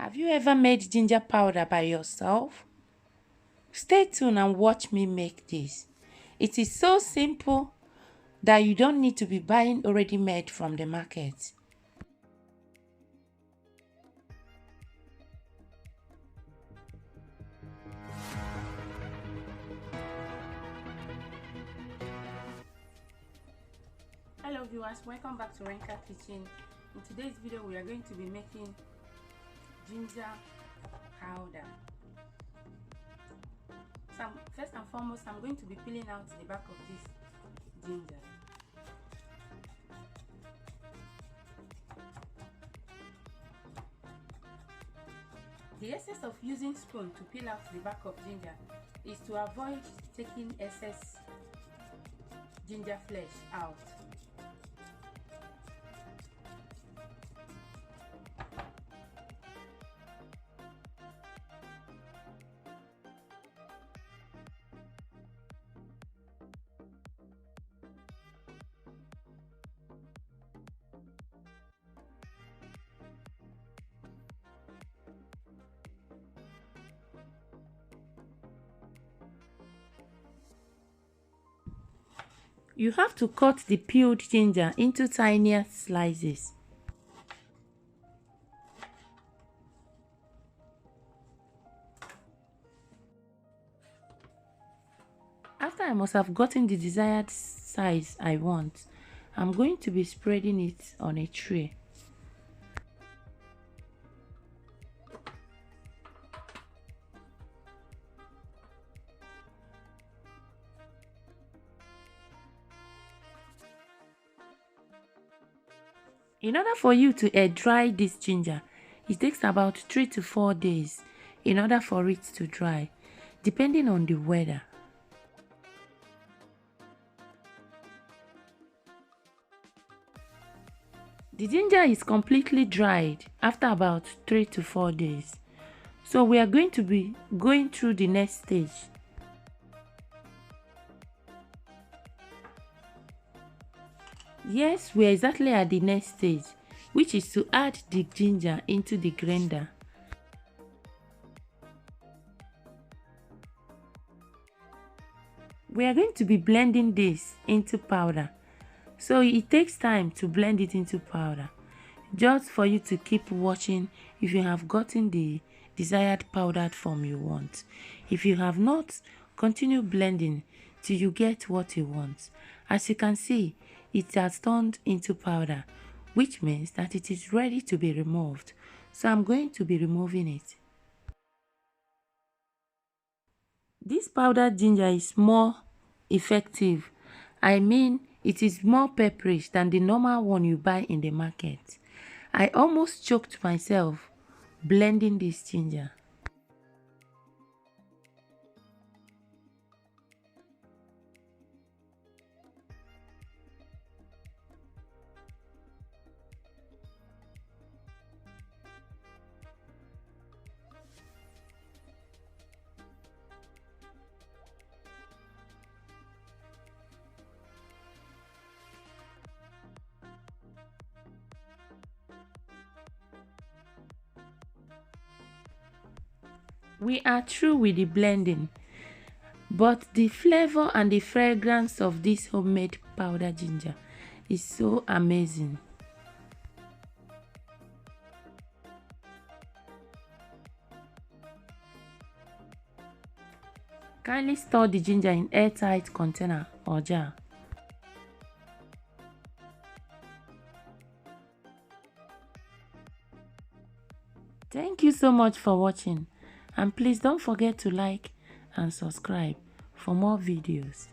Have you ever made ginger powder by yourself? Stay tuned and watch me make this. It is so simple that you don't need to be buying already made from the market. Hello viewers, welcome back to Renka Kitchen. In today's video we are going to be making ginger powder. So first and foremost, I'm going to be peeling out the back of this ginger. The essence of using spoon to peel out the back of ginger is to avoid taking excess ginger flesh out. You have to cut the peeled ginger into tinier slices. After I must have gotten the desired size I want, I'm going to be spreading it on a tray. In order for you to air dry this ginger, it takes about 3 to 4 days in order for it to dry, depending on the weather. The ginger is completely dried after about 3 to 4 days. So we are going to be going through the next stage. Yes, we are exactly at the next stage, which is to add the ginger into the grinder. We are going to be blending this into powder, so it takes time to blend it into powder, just for you to keep watching if you have gotten the desired powdered form you want. If you have not, continue blending till you get what you want. As you can see, it has turned into powder, which means that it is ready to be removed. So I'm going to be removing it. This powdered ginger is more effective. I mean, it is more pepperish than the normal one you buy in the market. I almost choked myself blending this ginger. We are through with the blending, but the flavor and the fragrance of this homemade powdered ginger is so amazing. Kindly store the ginger in airtight container or jar. Thank you so much for watching, and please don't forget to like and subscribe for more videos.